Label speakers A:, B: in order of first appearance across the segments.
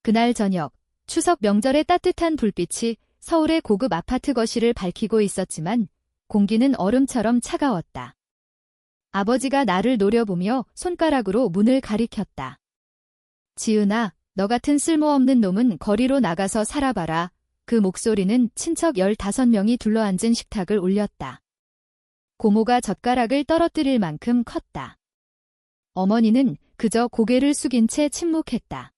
A: 그날 저녁, 추석 명절의 따뜻한 불빛이 서울의 고급 아파트 거실을 밝히고 있었지만 공기는 얼음처럼 차가웠다. 아버지가 나를 노려보며 손가락으로 문을 가리켰다. 지은아, 너 같은 쓸모없는 놈은 거리로 나가서 살아봐라. 그 목소리는 친척 15명이 둘러앉은 식탁을 울렸다. 고모가 젓가락을 떨어뜨릴 만큼 컸다. 어머니는 그저 고개를 숙인 채 침묵했다.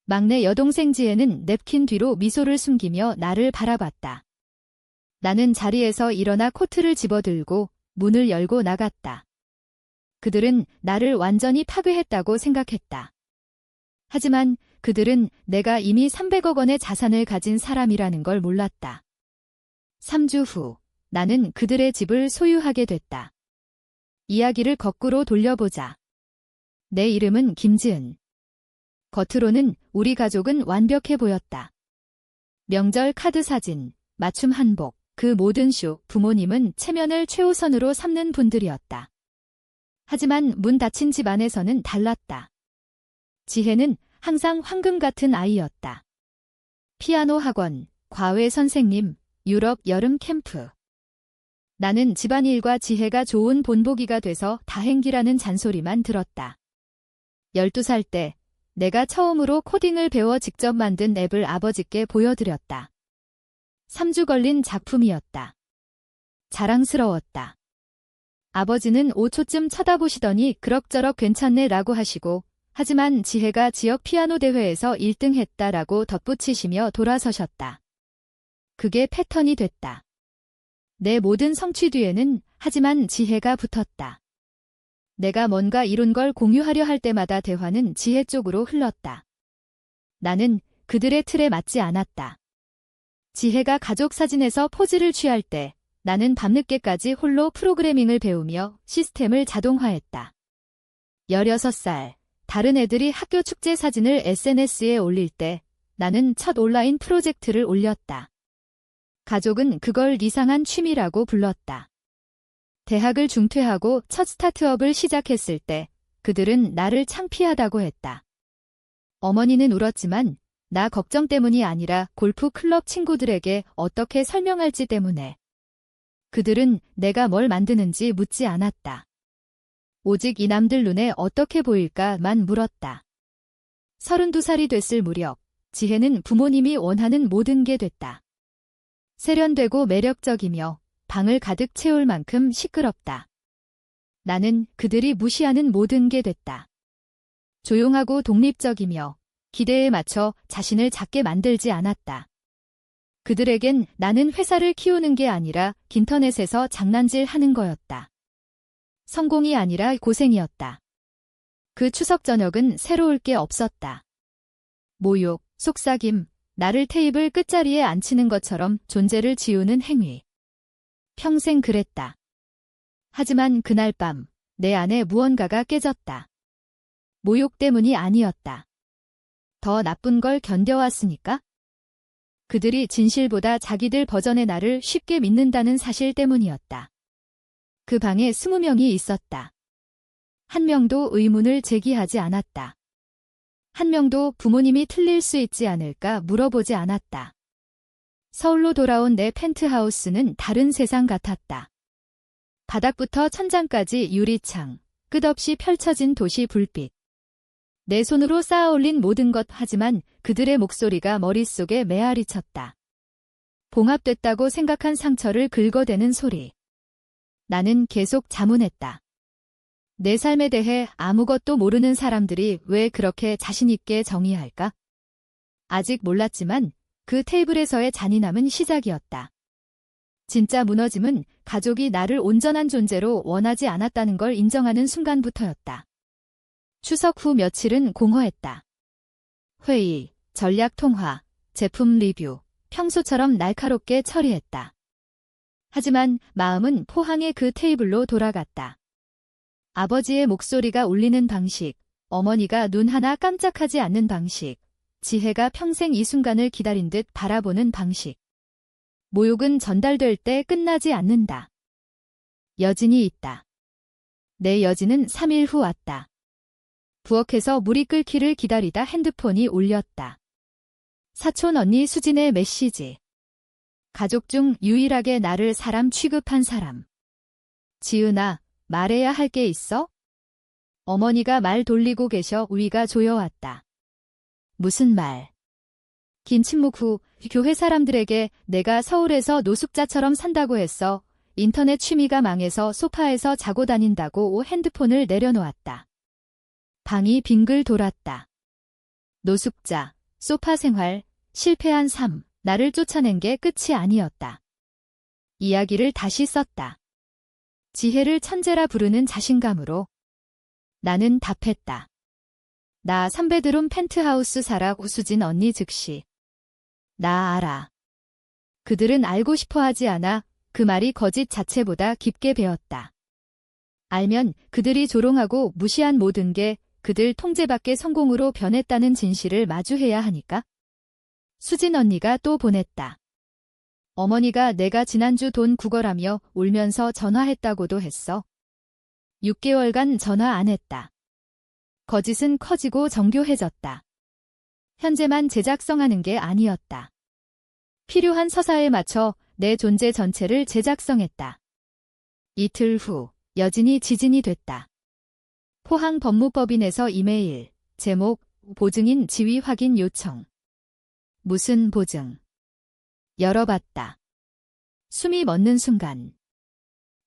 A: 막내 여동생 지혜는 냅킨 뒤로 미소를 숨기며 나를 바라봤다. 나는 자리에서 일어나 코트를 집어들고 문을 열고 나갔다. 그들은 나를 완전히 파괴했다고 생각했다. 하지만 그들은 내가 이미 300억 원의 자산을 가진 사람이라는 걸 몰랐다. 3주 후, 나는 그들의 집을 소유하게 됐다. 이야기를 거꾸로 돌려보자. 내 이름은 김지은. 겉으로는 우리 가족은 완벽해 보였다. 명절 카드 사진, 맞춤 한복, 그 모든 쇼, 부모님은 체면을 최우선으로 삼는 분들이었다. 하지만 문 닫힌 집 안에서는 달랐다. 지혜는 항상 황금 같은 아이였다. 피아노 학원, 과외 선생님, 유럽 여름 캠프. 나는 집안일과 지혜가 좋은 본보기가 돼서 다행이라는 잔소리만 들었다. 12살 때 내가 처음으로 코딩을 배워 직접 만든 앱을 아버지께 보여드렸다. 3주 걸린 작품이었다. 자랑스러웠다. 아버지는 5초쯤 쳐다보시더니 그럭저럭 괜찮네 라고 하시고, 하지만 지혜가 지역 피아노 대회에서 1등 했다라고 덧붙이시며 돌아서셨다. 그게 패턴이 됐다. 내 모든 성취 뒤에는 하지만 지혜가 붙었다. 내가 뭔가 이룬 걸 공유하려 할 때마다 대화는 지혜 쪽으로 흘렀다. 나는 그들의 틀에 맞지 않았다. 지혜가 가족 사진에서 포즈를 취할 때 나는 밤늦게까지 홀로 프로그래밍을 배우며 시스템을 자동화했다. 16살, 다른 애들이 학교 축제 사진을 SNS에 올릴 때 나는 첫 온라인 프로젝트를 올렸다. 가족은 그걸 이상한 취미라고 불렀다. 대학을 중퇴하고 첫 스타트업을 시작했을 때 그들은 나를 창피하다고 했다. 어머니는 울었지만 나 걱정 때문이 아니라 골프 클럽 친구들에게 어떻게 설명할지 때문에. 그들은 내가 뭘 만드는지 묻지 않았다. 오직 이 남들 눈에 어떻게 보일까만 물었다. 32살이 됐을 무렵 지혜는 부모님이 원하는 모든 게 됐다. 세련되고 매력적이며 방을 가득 채울 만큼 시끄럽다. 나는 그들이 무시하는 모든 게 됐다. 조용하고 독립적이며 기대에 맞춰 자신을 작게 만들지 않았다. 그들에겐 나는 회사를 키우는 게 아니라 인터넷에서 장난질 하는 거였다. 성공이 아니라 고생이었다. 그 추석 저녁은 새로울 게 없었다. 모욕, 속삭임, 나를 테이블 끝자리에 앉히는 것처럼 존재를 지우는 행위. 평생 그랬다. 하지만 그날 밤 내 안에 무언가가 깨졌다. 모욕 때문이 아니었다. 더 나쁜 걸 견뎌왔으니까? 그들이 진실보다 자기들 버전의 나를 쉽게 믿는다는 사실 때문이었다. 그 방에 20명이 있었다. 한 명도 의문을 제기하지 않았다. 한 명도 부모님이 틀릴 수 있지 않을까 물어보지 않았다. 서울로 돌아온 내 펜트하우스는 다른 세상 같았다. 바닥부터 천장까지 유리창, 끝없이 펼쳐진 도시 불빛. 내 손으로 쌓아 올린 모든 것 하지만 그들의 목소리가 머릿속에 메아리 쳤다. 봉합됐다고 생각한 상처를 긁어대는 소리. 나는 계속 자문했다. 내 삶에 대해 아무것도 모르는 사람들이 왜 그렇게 자신있게 정의할까? 아직 몰랐지만 그 테이블에서의 잔인함은 시작이었다. 진짜 무너짐은 가족이 나를 온전한 존재로 원하지 않았다는 걸 인정하는 순간부터였다. 추석 후 며칠은 공허했다. 회의, 전략 통화, 제품 리뷰, 평소처럼 날카롭게 처리했다. 하지만 마음은 포항의 그 테이블로 돌아갔다. 아버지의 목소리가 울리는 방식, 어머니가 눈 하나 깜짝하지 않는 방식, 지혜가 평생 이 순간을 기다린 듯 바라보는 방식. 모욕은 전달될 때 끝나지 않는다. 여진이 있다. 내 여진은 3일 후 왔다. 부엌에서 물이 끓기를 기다리다 핸드폰이 울렸다. 사촌 언니 수진의 메시지. 가족 중 유일하게 나를 사람 취급한 사람. 지은아, 말해야 할 게 있어? 어머니가 말 돌리고 계셔 위가 조여왔다. 무슨 말? 긴 침묵 후 교회 사람들에게 내가 서울에서 노숙자처럼 산다고 했어. 인터넷 취미가 망해서 소파에서 자고 다닌다고 핸드폰을 내려놓았다. 방이 빙글 돌았다. 노숙자, 소파 생활, 실패한 삶, 나를 쫓아낸 게 끝이 아니었다. 이야기를 다시 썼다. 지혜를 천재라 부르는 자신감으로. 나는 답했다. 나 3베드룸 펜트하우스 살아. 우수진 언니 즉시. 나 알아. 그들은 알고 싶어 하지 않아. 그 말이 거짓 자체보다 깊게 배었다. 알면 그들이 조롱하고 무시한 모든 게 그들 통제 밖의 성공으로 변했다는 진실을 마주해야 하니까. 수진 언니가 또 보냈다. 어머니가 내가 지난주 돈 구걸하며 울면서 전화했다고도 했어. 6개월간 전화 안 했다. 거짓은 커지고 정교해졌다. 현재만 제작성하는 게 아니었다. 필요한 서사에 맞춰 내 존재 전체를 제작성했다. 이틀 후 여진이 지진이 됐다. 포항 법무법인에서 이메일, 제목, 보증인 지위 확인 요청. 무슨 보증? 열어봤다. 숨이 멎는 순간.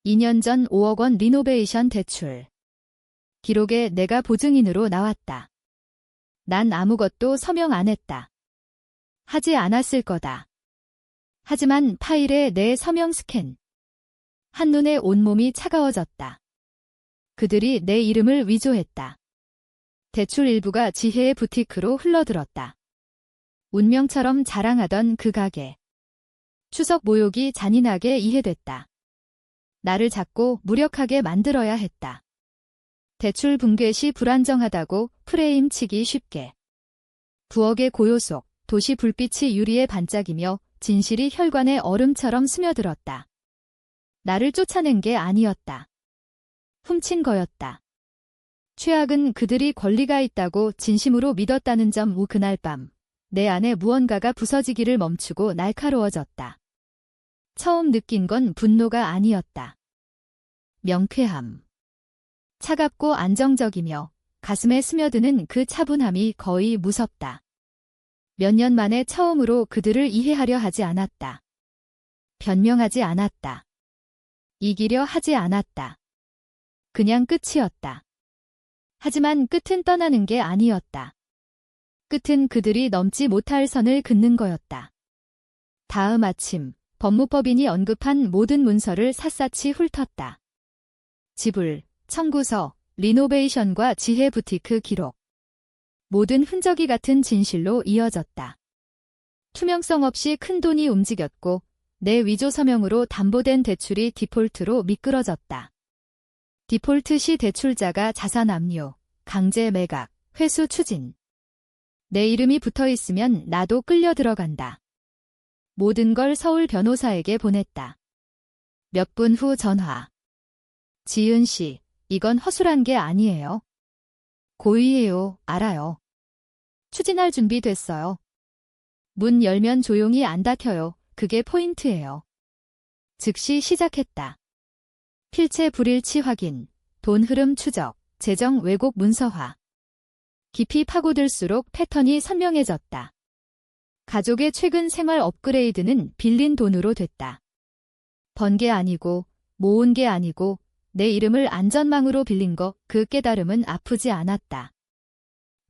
A: 2년 전 5억 원 리노베이션 대출. 기록에 내가 보증인으로 나왔다. 난 아무것도 서명 안 했다. 하지 않았을 거다. 하지만 파일에 내 서명 스캔. 한눈에 온몸이 차가워졌다. 그들이 내 이름을 위조했다. 대출 일부가 지혜의 부티크로 흘러들었다. 운명처럼 자랑하던 그 가게. 추석 모욕이 잔인하게 이해됐다. 나를 잡고 무력하게 만들어야 했다. 대출 붕괴 시 불안정하다고 프레임 치기 쉽게. 부엌의 고요 속 도시 불빛이 유리에 반짝이며 진실이 혈관에 얼음처럼 스며들었다. 나를 쫓아낸 게 아니었다. 훔친 거였다. 최악은 그들이 권리가 있다고 진심으로 믿었다는 점. 그날 밤 내 안에 무언가가 부서지기를 멈추고 날카로워졌다. 처음 느낀 건 분노가 아니었다. 명쾌함. 차갑고 안정적이며 가슴에 스며드는 그 차분함이 거의 무섭다. 몇 년 만에 처음으로 그들을 이해하려 하지 않았다. 변명하지 않았다. 이기려 하지 않았다. 그냥 끝이었다. 하지만 끝은 떠나는 게 아니었다. 끝은 그들이 넘지 못할 선을 긋는 거였다. 다음 아침 법무법인이 언급한 모든 문서를 샅샅이 훑었다. 지불, 청구서, 리노베이션과 지혜 부티크 기록. 모든 흔적이 같은 진실로 이어졌다. 투명성 없이 큰 돈이 움직였고 내 위조 서명으로 담보된 대출이 디폴트로 미끄러졌다. 디폴트 시 대출자가 자산 압류, 강제 매각, 회수 추진. 내 이름이 붙어 있으면 나도 끌려 들어간다. 모든 걸 서울 변호사에게 보냈다. 몇 분 후 전화. 지은 씨, 이건 허술한 게 아니에요. 고의예요, 알아요. 추진할 준비 됐어요. 문 열면 조용히 안 닫혀요. 그게 포인트예요. 즉시 시작했다. 필체 불일치 확인, 돈 흐름 추적, 재정 왜곡 문서화. 깊이 파고들수록 패턴이 선명해졌다. 가족의 최근 생활 업그레이드는 빌린 돈으로 됐다. 번 게 아니고, 모은 게 아니고, 내 이름을 안전망으로 빌린 거. 그 깨달음은 아프지 않았다.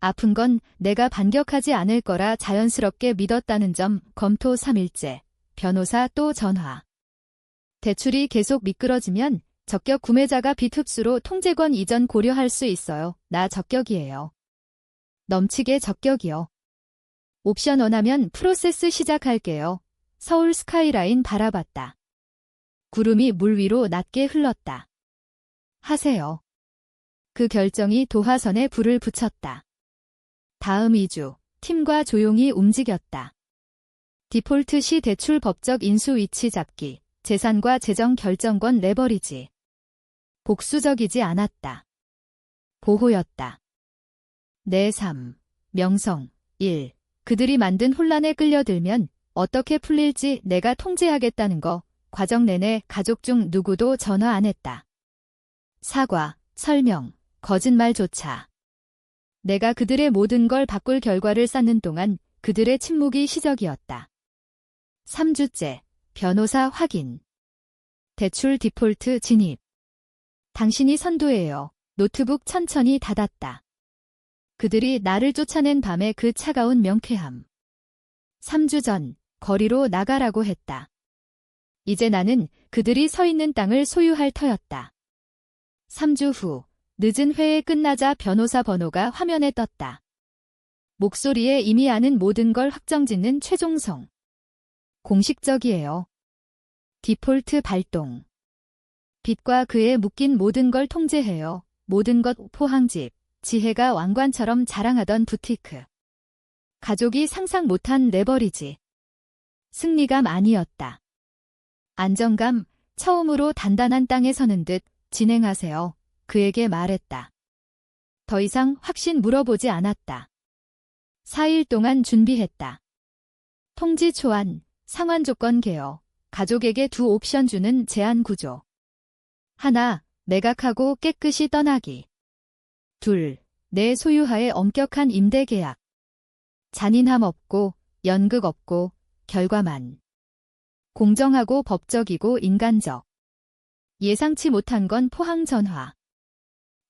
A: 아픈 건 내가 반격하지 않을 거라 자연스럽게 믿었다는 점. 검토 3일째. 변호사 또 전화. 대출이 계속 미끄러지면 적격 구매자가 빚 흡수로 통제권 이전 고려할 수 있어요. 나 적격이에요. 넘치게 적격이요. 옵션 원하면 프로세스 시작할게요. 서울 스카이라인 바라봤다. 구름이 물 위로 낮게 흘렀다. 하세요. 그 결정이 도화선에 불을 붙였다. 다음 2주, 팀과 조용히 움직였다. 디폴트 시 대출 법적 인수 위치 잡기, 재산과 재정 결정권 레버리지. 복수적이지 않았다. 보호였다. 내 삶, 명성, 일. 그들이 만든 혼란에 끌려들면 어떻게 풀릴지 내가 통제하겠다는 거. 과정 내내 가족 중 누구도 전화 안 했다. 사과, 설명, 거짓말조차. 내가 그들의 모든 걸 바꿀 결과를 쌓는 동안 그들의 침묵이 시적이었다. 3주째, 변호사 확인. 대출 디폴트 진입. 당신이 선두예요. 노트북 천천히 닫았다. 그들이 나를 쫓아낸 밤의 그 차가운 명쾌함. 3주 전, 거리로 나가라고 했다. 이제 나는 그들이 서 있는 땅을 소유할 터였다. 3주 후, 늦은 회의 끝나자 변호사 번호가 화면에 떴다. 목소리에 이미 아는 모든 걸 확정짓는 최종성. 공식적이에요. 디폴트 발동. 빚과 그에 묶인 모든 걸 통제해요. 모든 것 포항집. 지혜가 왕관처럼 자랑하던 부티크. 가족이 상상 못한 레버리지. 승리감 아니었다. 안정감, 처음으로 단단한 땅에 서는 듯 진행하세요. 그에게 말했다. 더 이상 확신 물어보지 않았다. 4일 동안 준비했다. 통지 초안, 상환 조건 개요. 가족에게 두 옵션 주는 제한 구조. 하나, 매각하고 깨끗이 떠나기. 둘, 내 소유하에 엄격한 임대 계약. 잔인함 없고, 연극 없고, 결과만. 공정하고 법적이고 인간적. 예상치 못한 건 포항 전화.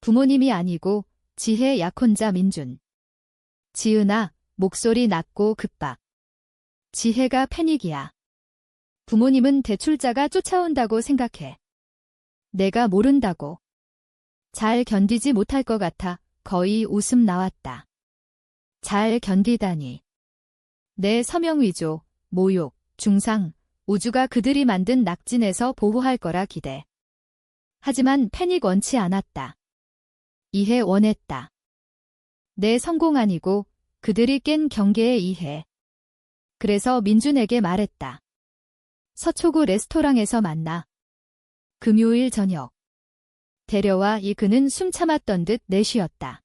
A: 부모님이 아니고 지혜 약혼자 민준. 지은아, 목소리 낮고 급박. 지혜가 패닉이야. 부모님은 대출자가 쫓아온다고 생각해. 내가 모른다고. 잘 견디지 못할 것 같아 거의 웃음 나왔다. 잘 견디다니. 내 서명 위조, 모욕, 중상, 우주가 그들이 만든 낙진에서 보호할 거라 기대. 하지만 패닉 원치 않았다. 이해 원했다. 내 성공 아니고 그들이 깬 경계의 이해. 그래서 민준에게 말했다. 서초구 레스토랑에서 만나. 금요일 저녁. 데려와. 이 그는 숨 참았던 듯 내쉬었다.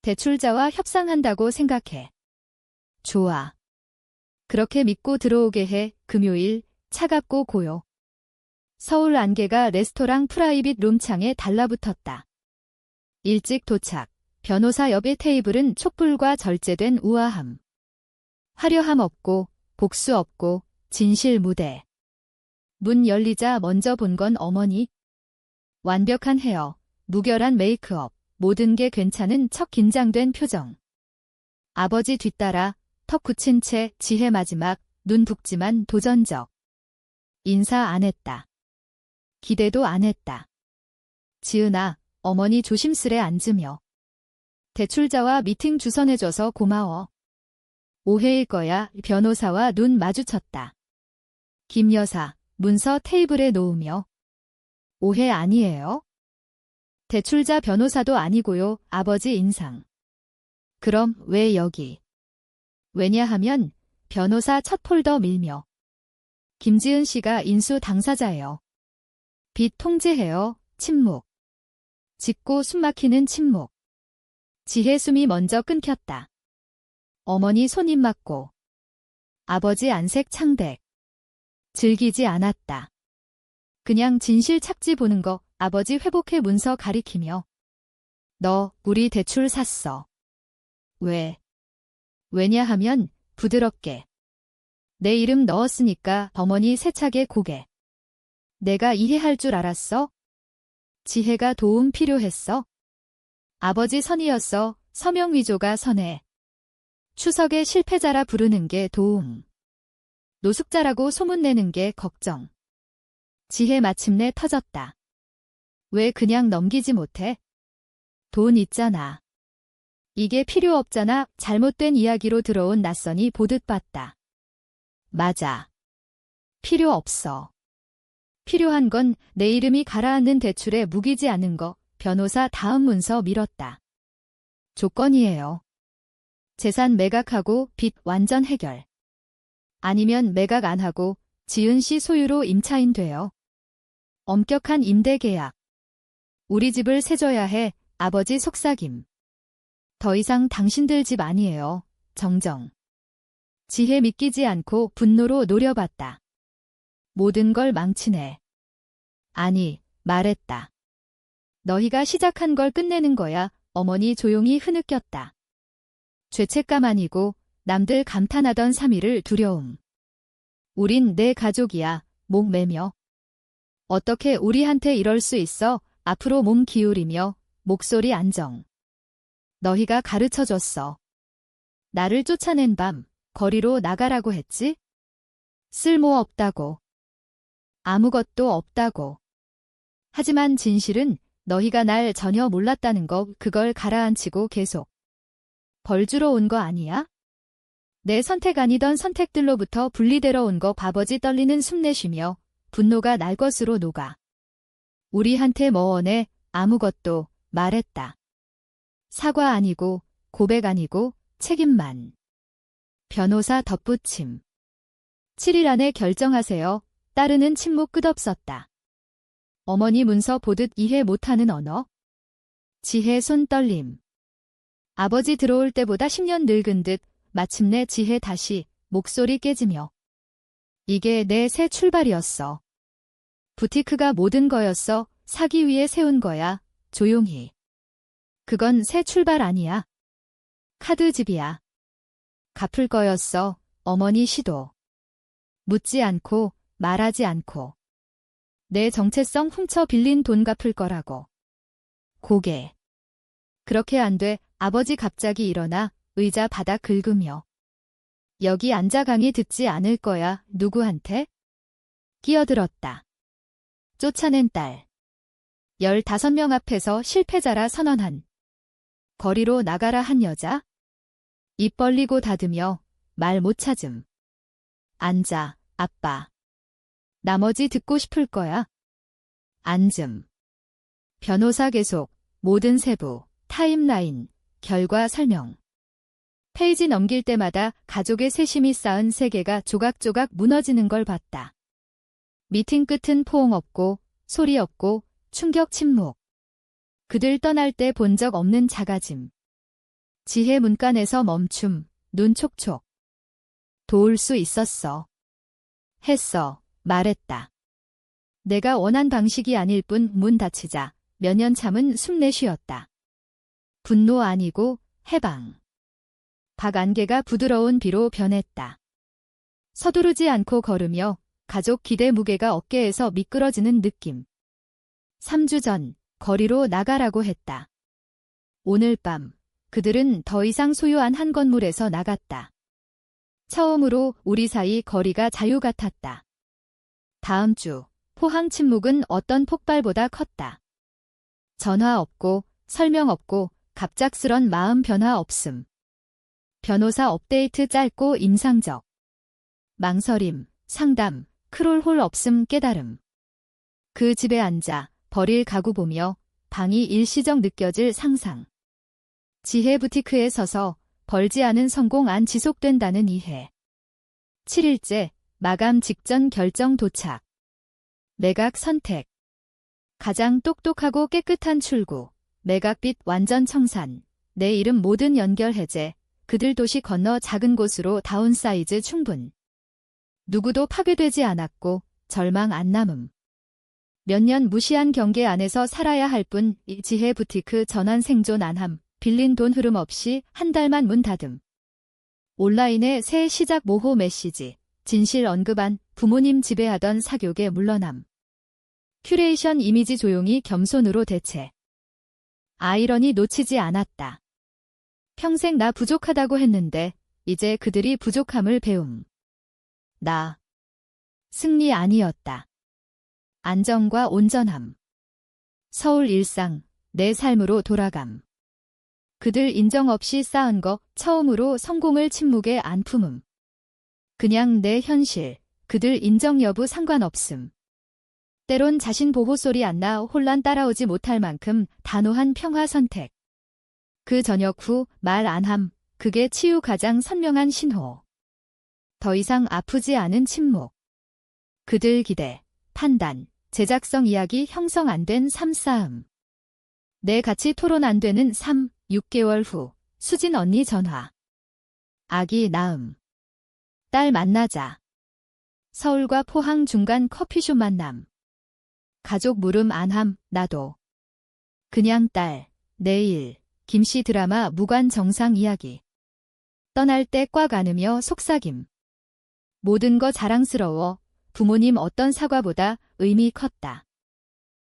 A: 대출자와 협상한다고 생각해. 좋아. 그렇게 믿고 들어오게 해. 금요일, 차갑고 고요. 서울 안개가 레스토랑 프라이빗 룸창에 달라붙었다. 일찍 도착. 변호사 옆의 테이블은 촛불과 절제된 우아함. 화려함 없고, 복수 없고, 진실 무대. 문 열리자 먼저 본 건 어머니. 완벽한 헤어, 무결한 메이크업, 모든 게 괜찮은 척 긴장된 표정. 아버지 뒤따라 턱 굳힌 채 지혜 마지막, 눈 붓지만 도전적. 인사 안 했다. 기대도 안 했다. 지은아, 어머니 조심스레 앉으며. 대출자와 미팅 주선해줘서 고마워. 오해일 거야. 변호사와 눈 마주쳤다. 김 여사, 문서 테이블에 놓으며. 오해 아니에요? 대출자 변호사도 아니고요. 아버지 인상. 그럼 왜 여기? 왜냐하면 변호사 첫 폴더 밀며. 김지은 씨가 인수 당사자예요. 빚 통제해요. 침묵. 짙고 숨막히는 침묵. 지혜 숨이 먼저 끊겼다. 어머니 손입 맞고. 아버지 안색 창백. 즐기지 않았다. 그냥 진실 착지 보는 거. 아버지 회복해 문서 가리키며. 너 우리 대출 샀어. 왜? 왜냐하면 부드럽게. 내 이름 넣었으니까. 어머니 세차게 고개. 내가 이해할 줄 알았어? 지혜가 도움 필요했어? 아버지 선이었어. 서명 위조가 선해. 추석에 실패자라 부르는 게 도움. 노숙자라고 소문내는 게 걱정. 지혜 마침내 터졌다. 왜 그냥 넘기지 못해? 돈 있잖아. 이게 필요 없잖아. 잘못된 이야기로 들어온 낯선이 보듯 봤다. 맞아. 필요 없어. 필요한 건 내 이름이 가라앉는 대출에 묵이지 않은 거. 변호사 다음 문서 밀었다. 조건이에요. 재산 매각하고 빚 완전 해결. 아니면 매각 안 하고 지은 씨 소유로 임차인 돼요. 엄격한 임대 계약. 우리 집을 세줘야 해. 아버지 속삭임. 더 이상 당신들 집 아니에요. 정정. 지혜 믿기지 않고 분노로 노려봤다. 모든 걸 망치네. 아니, 말했다. 너희가 시작한 걸 끝내는 거야. 어머니 조용히 흐느꼈다. 죄책감 아니고 남들 감탄하던 3일을 두려움. 우린 내 가족이야. 목 매며. 어떻게 우리한테 이럴 수 있어? 앞으로 몸 기울이며 목소리 안정. 너희가 가르쳐줬어. 나를 쫓아낸 밤 거리로 나가라고 했지? 쓸모 없다고. 아무것도 없다고. 하지만 진실은 너희가 날 전혀 몰랐다는 거 그걸 가라앉히고 계속. 벌 주러 온 거 아니야? 내 선택 아니던 선택들로부터 분리되러 온 거 바버지 떨리는 숨 내쉬며 분노가 날 것으로 녹아. 우리한테 뭐 원해? 아무것도 말했다. 사과 아니고 고백 아니고 책임만. 변호사 덧붙임. 7일 안에 결정하세요. 따르는 침묵 끝없었다. 어머니 문서 보듯 이해 못하는 언어. 지혜 손 떨림. 아버지 들어올 때보다 10년 늙은 듯 마침내 지혜 다시 목소리 깨지며. 이게 내 새 출발이었어. 부티크가 모든 거였어. 사기 위해 세운 거야. 조용히. 그건 새 출발 아니야. 카드집이야. 갚을 거였어. 어머니 시도. 묻지 않고 말하지 않고. 내 정체성 훔쳐 빌린 돈 갚을 거라고. 고개. 그렇게 안 돼. 아버지 갑자기 일어나 의자 바닥 긁으며. 여기 앉아 강의 듣지 않을 거야. 누구한테? 끼어들었다. 쫓아낸 딸. 15명 앞에서 실패자라 선언한. 거리로 나가라 한 여자. 입 벌리고 닫으며 말 못 찾음. 앉아, 아빠. 나머지 듣고 싶을 거야. 앉음. 변호사 계속, 모든 세부, 타임라인, 결과 설명. 페이지 넘길 때마다 가족의 세심히 쌓은 세계가 조각조각 무너지는 걸 봤다. 미팅 끝은 포옹 없고, 소리 없고, 충격 침묵. 그들 떠날 때 본 적 없는 작아짐. 지혜 문간에서 멈춤, 눈 촉촉. 도울 수 있었어. 했어, 말했다. 내가 원한 방식이 아닐 뿐 문 닫히자 몇 년 참은 숨 내쉬었다. 분노 아니고 해방. 박안개가 부드러운 비로 변했다. 서두르지 않고 걸으며 가족 기대 무게가 어깨에서 미끄러지는 느낌. 3주 전 거리로 나가라고 했다. 오늘 밤 그들은 더 이상 소유한 한 건물에서 나갔다. 처음으로 우리 사이 거리가 자유 같았다. 다음 주 포항 침묵은 어떤 폭발보다 컸다. 전화 없고 설명 없고 갑작스런 마음 변화 없음. 변호사 업데이트 짧고 임상적. 망설임, 상담, 크롤홀 없음 깨달음. 그 집에 앉아 버릴 가구 보며 방이 일시적 느껴질 상상. 지혜 부티크에 서서 벌지 않은 성공 안 지속된다는 이해. 7일째 마감 직전 결정 도착. 매각 선택. 가장 똑똑하고 깨끗한 출구. 매각빛 완전 청산. 내 이름 모든 연결 해제. 그들 도시 건너 작은 곳으로 다운사이즈 충분. 누구도 파괴되지 않았고 절망 안 남음. 몇 년 무시한 경계 안에서 살아야 할 뿐 지혜 부티크 전환 생존 안함. 빌린 돈 흐름 없이 한 달만 문 닫음. 온라인의 새 시작 모호 메시지. 진실 언급한 부모님 지배하던 사교계 물러남. 큐레이션 이미지 조용히 겸손으로 대체. 아이러니 놓치지 않았다. 평생 나 부족하다고 했는데 이제 그들이 부족함을 배움. 나. 승리 아니었다. 안정과 온전함. 서울 일상, 내 삶으로 돌아감. 그들 인정 없이 쌓은 거 처음으로 성공을 침묵에 안 품음. 그냥 내 현실, 그들 인정 여부 상관없음. 때론 자신 보호 소리 안 나 혼란 따라오지 못할 만큼 단호한 평화 선택. 그 저녁 후 말 안 함, 그게 치유 가장 선명한 신호. 더 이상 아프지 않은 침묵. 그들 기대, 판단, 제작성 이야기 형성 안 된 삶 싸움. 내 같이 토론 안 되는 3, 6개월 후 수진 언니 전화. 아기 낳음. 딸 만나자. 서울과 포항 중간 커피숍 만남. 가족 물음 안함, 나도. 그냥 딸, 내일, 김씨 드라마 무관 정상 이야기. 떠날 때 꽉 안으며 속삭임. 모든 거 자랑스러워. 부모님 어떤 사과보다 의미 컸다.